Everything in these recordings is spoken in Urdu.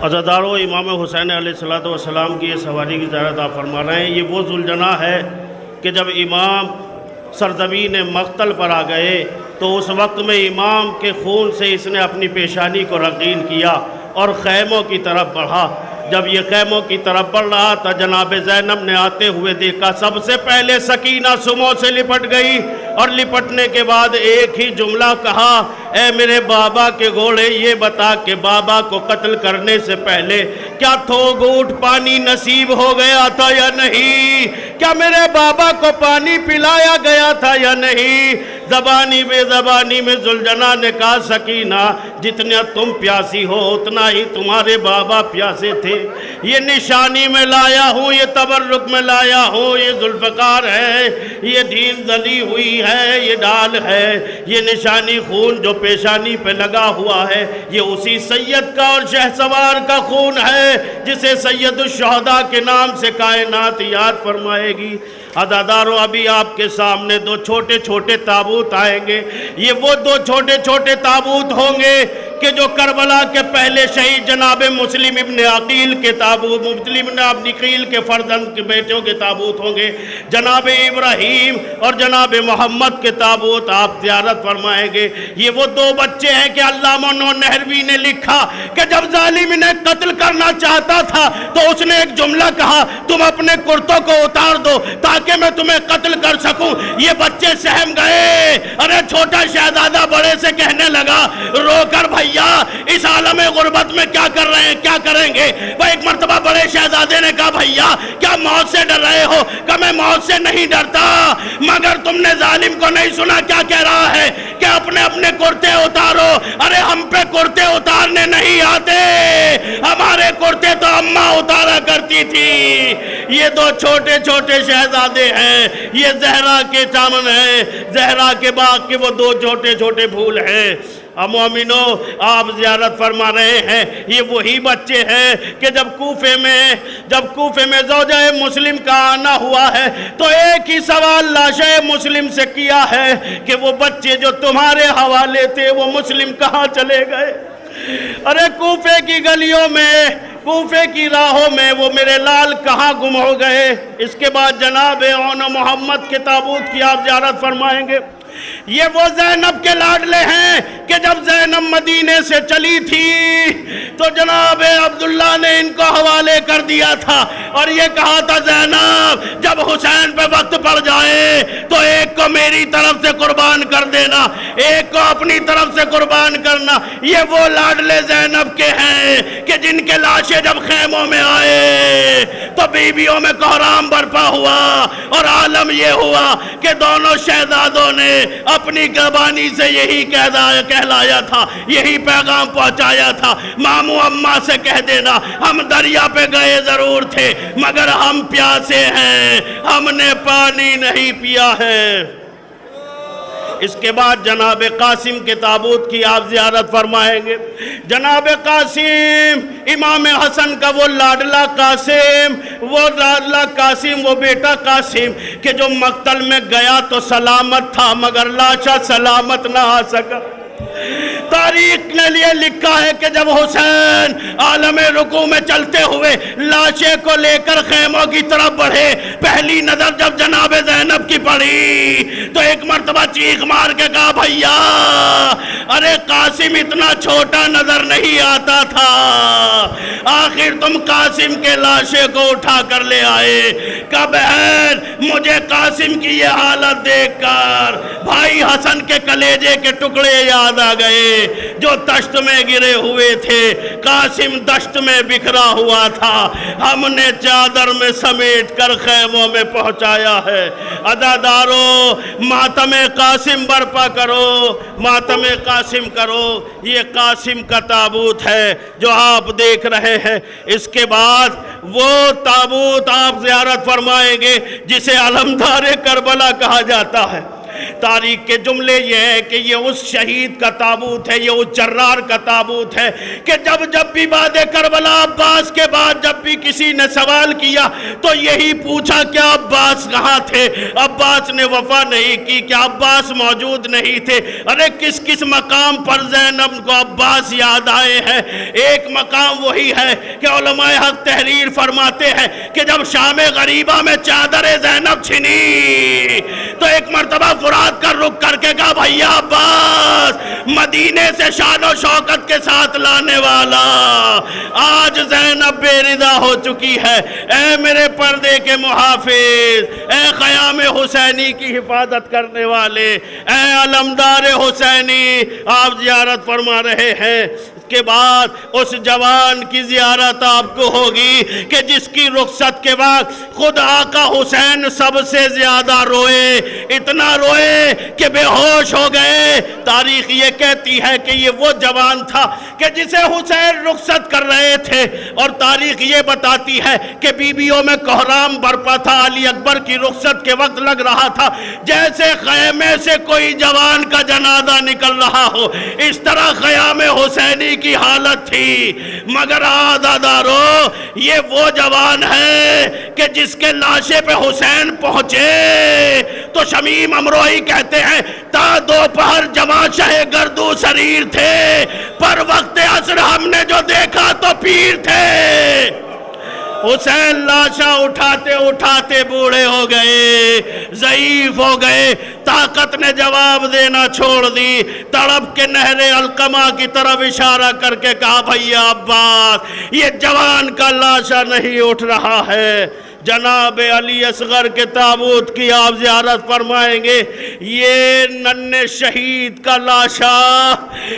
عزادارو امام حسین علیہ السلام کی یہ سواری کی زیارت آپ فرما رہے ہیں۔ یہ وہ ذوالجناح ہے کہ جب امام سرزمین مقتل پر آ گئے تو اس وقت میں امام کے خون سے اس نے اپنی پیشانی کو رنگین کیا اور خیموں کی طرف بڑھا۔ جب یہ خیموں کی طرف بڑھ رہا تھا، جناب زینب نے آتے ہوئے دیکھا، سب سے پہلے سکینہ سمو سے لپٹ گئی اور لپٹنے کے بعد ایک ہی جملہ کہا، اے میرے بابا کے گھوڑے یہ بتا کہ بابا کو قتل کرنے سے پہلے کیا تھوک گھونٹ پانی نصیب ہو گیا تھا یا نہیں؟ کیا میرے بابا کو پانی پلایا گیا تھا یا نہیں؟ زبانی بے زبانی میں ذوالجناح نے کہا، سکینہ جتنا تم پیاسی ہو اتنا ہی تمہارے بابا پیاسے تھے۔ یہ نشانی میں لایا ہوں، یہ تبرک میں لایا ہوں، یہ ذوالفقار ہے، یہ دین زلی ہوئی ہے، یہ ڈال ہے، یہ نشانی خون جو پیشانی پہ لگا ہوا ہے یہ اسی سید کا اور شہسوار کا خون ہے جسے سید الشہداء کے نام سے کائنات یاد فرمائے گی۔ عزادارو ابھی آپ کے سامنے دو چھوٹے چھوٹے تابوت آئیں گے۔ یہ وہ دو چھوٹے چھوٹے تابوت ہوں گے کہ جو کربلا کے پہلے شہید جناب مسلم ابن عقیل کے تابوت، مسلم ابن عقیل کے فرزند کے بیٹوں کے تابوت ہوں گے۔ جناب ابراہیم اور جناب محمد کے تابوت آپ زیارت فرمائیں گے۔ یہ وہ دو بچے ہیں کہ علامہ نہروی نے لکھا کہ جب ظالم انہیں قتل کرنا چاہتا تھا تو اس نے ایک جملہ کہا، تم اپنے کرتوں کو اتار دو تاکہ میں تمہیں قتل کر سکوں۔ یہ بچے سہم گئے۔ ارے چھوٹا شہزادہ بڑے سے کہنے لگا رو کر، بھیا اس عالم غربت میں کیا کر رہے ہیں، کیا کریں گے؟ وہ ایک مرتبہ بڑے شہزادے نے کہا، بھیا کیا موت سے ڈر رہے ہو؟ کہ میں موت سے نہیں ڈرتا، مگر تم نے ظالم کو نہیں سنا کیا کہہ رہا ہے کہ اپنے اپنے کرتے اتارو۔ ارے ہم پہ کرتے اتارنے نہیں آتے، ہمارے کرتے تو اماں اتارا کرتی تھی۔ یہ دو چھوٹے چھوٹے شہزادے ہیں، یہ زہرا کے چمن ہیں، زہرا کے باغ کے وہ دو چھوٹے چھوٹے پھول ہیں۔ مومنو آپ زیارت فرما رہے ہیں، یہ وہی بچے ہیں کہ جب کوفے میں زوجہ مسلم کا آنا ہوا ہے تو ایک ہی سوال لاشہ مسلم سے کیا ہے کہ وہ بچے جو تمہارے حوالے تھے وہ مسلم کہاں چلے گئے؟ ارے کوفے کی گلیوں میں، کوفے کی راہوں میں وہ میرے لال کہاں گم ہو گئے؟ اس کے بعد جناب اون محمد کے تابوت کی آپ زیارت فرمائیں گے۔ یہ وہ زینب کے لاڈلے ہیں کہ جب زینب مدینے سے چلی تھی تو جناب عبداللہ نے ان کو حوالے کر دیا تھا اور یہ کہا تھا، زینب جب حسین پہ وقت پڑ جائے تو ایک کو میری طرف سے قربان کر دینا، ایک کو اپنی طرف سے قربان کرنا۔ یہ وہ لاڈلے زینب کے ہیں کہ جن کے لاشیں جب خیموں میں آئے تو بیویوں میں کوہرام برپا ہوا اور عالم یہ ہوا کہ دونوں شہزادوں نے اپنی زبانی سے یہی کہلایا تھا، یہی پیغام پہنچایا تھا، ماموں اماں سے کہہ دینا ہم دریا پہ گئے ضرور تھے مگر ہم پیاسے ہیں، ہم نے پانی نہیں پیا ہے۔ اس کے بعد جناب قاسم کے تابوت کی آپ زیارت فرمائیں گے۔ جناب قاسم، امام حسن کا وہ لاڈلا قاسم، وہ بیٹا قاسم کہ جو مقتل میں گیا تو سلامت تھا مگر لاشا سلامت نہ آ سکا۔ تاریخ نے لیے لکھا ہے کہ جب حسین عالم رکوع میں چلتے ہوئے لاشے کو لے کر خیموں کی طرف بڑھے، پہلی نظر جب جناب زینب کی پڑی تو ایک مرتبہ چیخ مار کے کہا، بھیا ارے قاسم اتنا چھوٹا نظر نہیں آتا تھا، آخر تم قاسم کے لاشے کو اٹھا کر لے آئے۔ کہ بہن مجھے قاسم کی یہ حالت دیکھ کر بھائی حسن کے کلیجے کے ٹکڑے یاد آ گئے جو دشت میں گرے ہوئے تھے۔ قاسم دشت میں بکھرا ہوا تھا، ہم نے چادر میں سمیٹ کر خیموں میں پہنچایا ہے۔ عزادارو ماتم قاسم برپا کرو، ماتم قاسم کرو۔ یہ قاسم کا تابوت ہے جو آپ دیکھ رہے ہیں۔ اس کے بعد وہ تابوت آپ زیارت فرمائیں گے جسے علمدار کربلا کہا جاتا ہے۔ تاریخ کے جملے یہ ہے کہ یہ اس شہید کا تابوت ہے، یہ اس جرار کا تابوت ہے کہ جب بھی بعد کربلا عباس کے بعد جب بھی کسی نے سوال کیا تو یہی پوچھا کہ عباس کہاں تھے؟ عباس نے وفا نہیں کی، کہ عباس موجود نہیں تھے۔ ارے کس مقام پر زینب کو عباس یاد آئے ہیں؟ ایک مقام وہی ہے کہ علماء حق تحریر فرماتے ہیں کہ جب شام غریبہ میں چادر زینب چھنی تو ایک مرتبہ فرات کا رخ کر کے کہا بھیا عباس، مدینے سے شان و شوکت کے ساتھ لانے والا، آج زینب بے رضا ہو چکی ہے، اے میرے پردے کے محافظ، اے خیام حسینی کی حفاظت کرنے والے، اے علمدار حسینی، آپ زیارت فرما رہے ہیں۔ کے بعد اس جوان کی زیارت آپ کو ہوگی کہ جس کی رخصت کے بعد خود آقا حسین سب سے زیادہ روئے، اتنا روئے کہ بے ہوش ہو گئے۔ تاریخ یہ کہتی ہے کہ یہ وہ جوان تھا کہ جسے حسین رخصت کر رہے تھے، اور تاریخ یہ بتاتی ہے کہ بیویوں میں کوہرام برپا تھا۔ علی اکبر کی رخصت کے وقت لگ رہا تھا جیسے خیمے سے کوئی جوان کا جنازہ نکل رہا ہو، اس طرح خیام حسینی کی حالت تھی۔ مگر عزادارو، یہ وہ جوان ہے کہ جس کے لاشے پہ حسین پہنچے تو شمیم امروئی کہتے ہیں تا دوپہر جوان شاہ گردو سریر تھے، پر وقت عصر ہم نے جو دیکھا تو پیر تھے۔ حسین لاشا اٹھاتے اٹھاتے بوڑھے ہو گئے، ضعیف ہو گئے، طاقت نے جواب دینا چھوڑ دی۔ تڑپ کے نہر القمہ کی طرف اشارہ کر کے کہا بھیا عباس، یہ جوان کا لاشا نہیں اٹھ رہا ہے۔ جناب علی اصغر کے تابوت کی آپ زیارت فرمائیں گے، یہ ننھے شہید کا لاشا،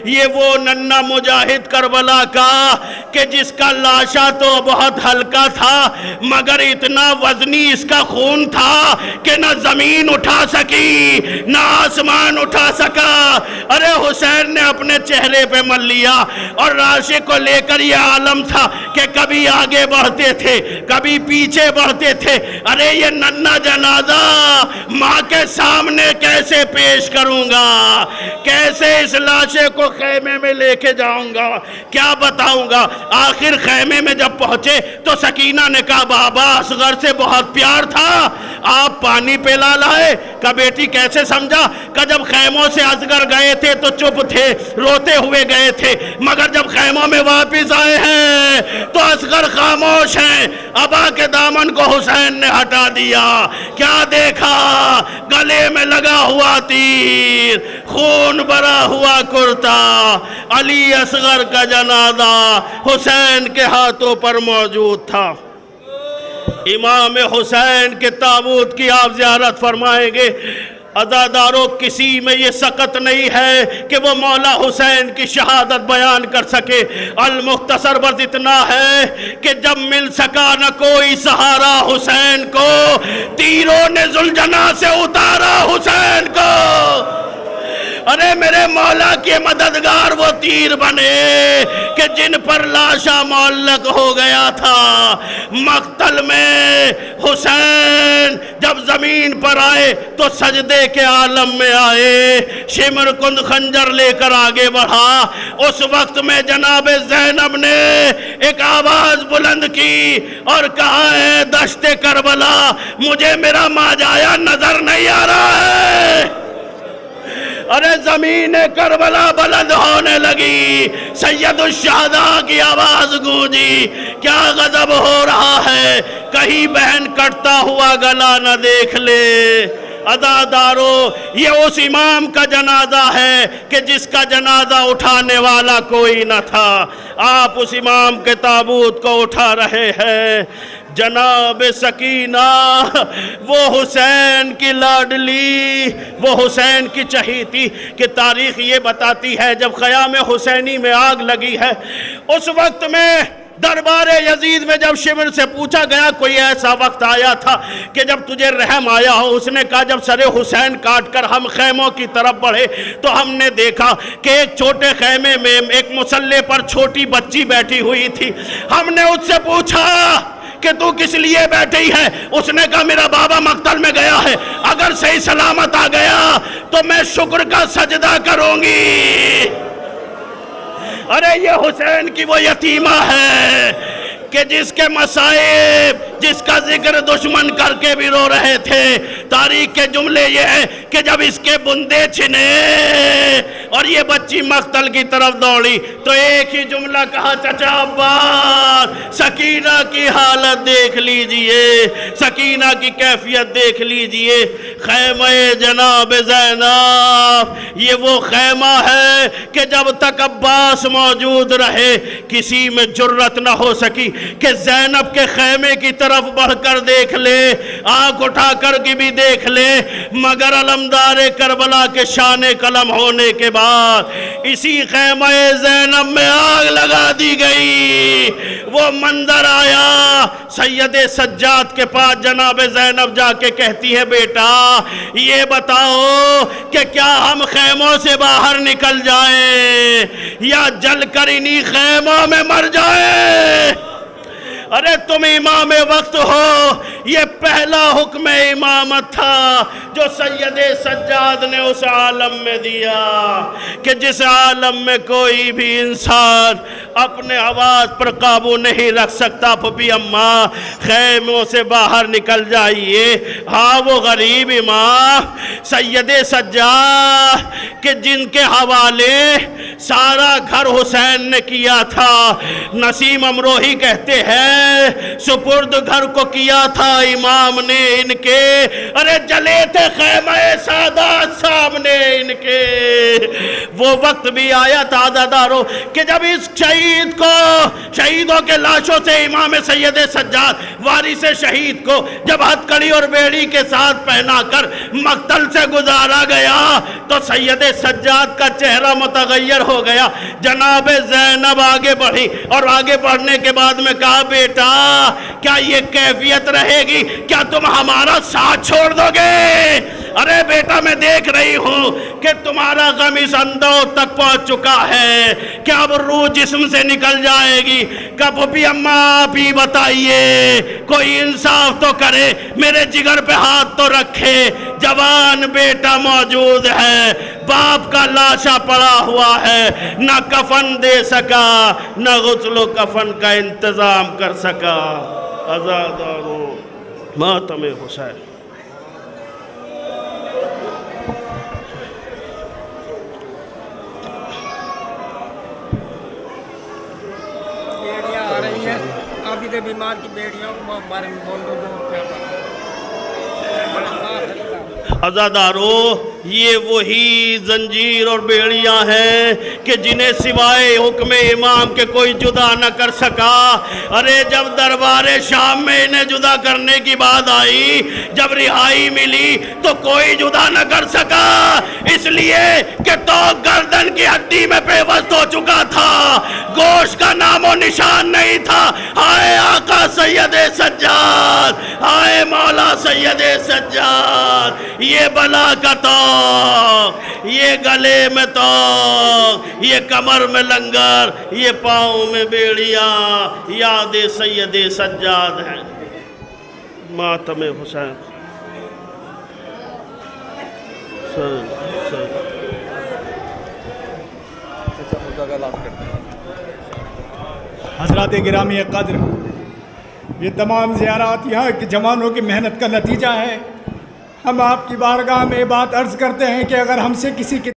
یہ وہ ننھا مجاہد کربلا کا کہ جس کا لاشا تو بہت ہلکا تھا مگر اتنا وزنی اس کا خون تھا کہ نہ زمین اٹھا سکی نہ آسمان اٹھا سکا۔ ارے حسین نے اپنے چہرے پہ مل لیا، اور راشے کو لے کر یہ عالم تھا کہ کبھی آگے بڑھتے تھے کبھی پیچھے بڑھتے تھے۔ ارے یہ ننھا جنازہ ماں کے سامنے کیسے پیش کروں گا، کیسے اس لاشے کو خیمے میں لے کے جاؤں گا، کیا بتاؤں گا۔ آخر خیمے میں جب پہنچے تو سکینہ نے کہا بابا اصغر سے بہت پیار تھا، آپ پانی پلا لائے؟ کہا بیٹی کیسے سمجھا؟ کہ جب خیموں سے اصغر گئے تھے تو چپ تھے، روتے ہوئے گئے تھے، مگر جب خیموں میں واپس آئے ہیں تو اصغر خاموش ہیں۔ ابا کے دامن کو حسین نے ہٹا دیا، کیا دیکھا؟ گلے میں لگا ہوا تیر، خون بھرا ہوا کرتا، علی اصغر کا جنازہ حسین کے ہاتھوں پر موجود تھا۔ امام حسین کے تابوت کی آپ زیارت فرمائیں گے۔ عزادارو، کسی میں یہ سقط نہیں ہے کہ وہ مولا حسین کی شہادت بیان کر سکے۔ المختصر بس اتنا ہے کہ جب مل سکا نہ کوئی سہارا حسین کو، تیروں نے ذوالجناح سے اتارا حسین کو۔ ارے میرے مولا کے مددگار وہ تیر بنے کہ جن پر لاشا معلق ہو گیا تھا۔ مقتل میں حسین جب زمین پر آئے تو سجدے کے عالم میں آئے، شمر کند خنجر لے کر آگے بڑھا۔ اس وقت میں جناب زینب نے ایک آواز بلند کی اور کہا ہے دشت کربلا، مجھے میرا ماجایا نظر نہیں آ رہا ہے۔ ارے زمین کربلا بلند ہونے لگی، سید الشہداء کی آواز گونجی، کیا غضب ہو رہا ہے، کہیں بہن کٹتا ہوا گلا نہ دیکھ لے۔ عزادارو، یہ اس امام کا جنازہ ہے کہ جس کا جنازہ اٹھانے والا کوئی نہ تھا۔ آپ اس امام کے تابوت کو اٹھا رہے ہیں۔ جناب سکینہ، وہ حسین کی لاڈلی، وہ حسین کی چہیتی کہ تاریخ یہ بتاتی ہے جب خیام حسینی میں آگ لگی ہے، اس وقت میں دربار یزید میں جب شمر سے پوچھا گیا کوئی ایسا وقت آیا تھا کہ جب تجھے رحم آیا ہو؟ اس نے کہا جب سر حسین کاٹ کر ہم خیموں کی طرف بڑھے تو ہم نے دیکھا کہ ایک چھوٹے خیمے میں ایک مسلح پر چھوٹی بچی بیٹھی ہوئی تھی۔ ہم نے اس سے پوچھا کہ تو کس لیے بیٹھی ہے؟ اس نے کہا میرا بابا مقتل میں گیا ہے، اگر صحیح سلامت آ گیا تو میں شکر کا سجدہ کروں گی۔ ارے یہ حسین کی وہ یتیمہ ہے کہ جس کے مصائب، جس کا ذکر دشمن کر کے بھی رو رہے تھے۔ تاریخ کے جملے یہ ہے کہ جب اس کے بندے چھنے اور یہ بچی مقتل کی طرف دوڑی تو ایک ہی جملہ کہا، چچا عباس سکینہ کی حالت دیکھ لیجئے، سکینہ کی کیفیت دیکھ لیجئے۔ خیمہ جناب زینب یہ وہ خیمہ ہے کہ جب تک عباس موجود رہے کسی میں جرت نہ ہو سکی کہ زینب کے خیمے کی طرف بڑھ کر دیکھ لے، آنکھ اٹھا کر کی بھی دیکھ لے، مگر علمدار کربلا کے شان قلم ہونے کے بعد اسی خیمہ زینب میں آگ لگا دی گئی۔ وہ منظر آیا، سید سجاد کے پاس جناب زینب جا کے کہتی ہے، بیٹا یہ بتاؤ کہ کیا ہم خیموں سے باہر نکل جائیں یا جل کر انہی خیموں میں مر جائیں؟ ارے تم امام وقت ہو، یہ پہلا حکم امامت تھا جو سید سجاد نے اس عالم میں دیا کہ جس عالم میں کوئی بھی انسان اپنے آواز پر قابو نہیں رکھ سکتا۔ پھپھی اماں خیموں سے باہر نکل جائیے۔ ہاں وہ غریب امام سید سجاد کہ جن کے حوالے سارا گھر حسین نے کیا تھا، نسیم امروہی کہتے ہیں سپرد گھر کو کیا تھا امام نے ان کے، ارے جلے تھے خیمہ سادات سامنے ان کے۔ وہ وقت بھی آیا تھا عزادارو کہ جب اس شہید کو، شہیدوں کے لاشوں سے امام سید سجاد وارث شہید کو جب ہتھکڑی اور بیڑی کے ساتھ پہنا کر مقتل سے گزارا گیا تو سید سجاد کا چہرہ متغیر ہو گیا۔ جناب زینب آگے بڑھی اور آگے بڑھنے کے بعد میں کہا، بیٹا کیا یہ کیفیت رہے گی؟ کیا تم ہمارا ساتھ چھوڑ دو گے؟ ارے بیٹا میں دیکھ رہی ہوں کہ تمہارا غم اس اندھوں تک پہنچ چکا ہے کہ اب روح جسم سے نکل جائے گی۔ کب بھی اماں آپ ہی بتائیے، کوئی انصاف تو کرے، میرے جگر پہ ہاتھ تو رکھے۔ جوان بیٹا موجود ہے، باپ کا لاشا پڑا ہوا ہے، نہ کفن دے سکا نہ غسل و کفن کا انتظام کر سکا۔ عزادارو ماتم حسین۔ بیڑیاں آ رہی ہیں، ابھی تو بیمار کی بیڑیوں کو بارے میں بول دو۔ عزادارو یہ وہی زنجیر اور بیڑیاں ہیں کہ جنہیں سوائے حکم امام کے کوئی جدا نہ کر سکا۔ ارے جب دربار شام میں انہیں جدا کرنے کی بات آئی، جب رہائی ملی تو کوئی جدا نہ کر سکا، اس لیے کہ تو گردن کی ہڈی میں پیوست ہو چکا تھا، گوشت کا نام و نشان نہیں تھا۔ ہائے آقا سید سجاد، ہائے مولا سید سجاد، یہ بلا کا توق، یہ گلے میں توق، یہ کمر میں لنگر، یہ پاؤں میں بیڑیاں، یاد سید سجاد ہے۔ ماتم حسین۔ حضرات گرامی قدر، یہ تمام زیارات یہاں کے جوانوں کی محنت کا نتیجہ ہے۔ ہم آپ کی بارگاہ میں بات عرض کرتے ہیں کہ اگر ہم سے کسی کی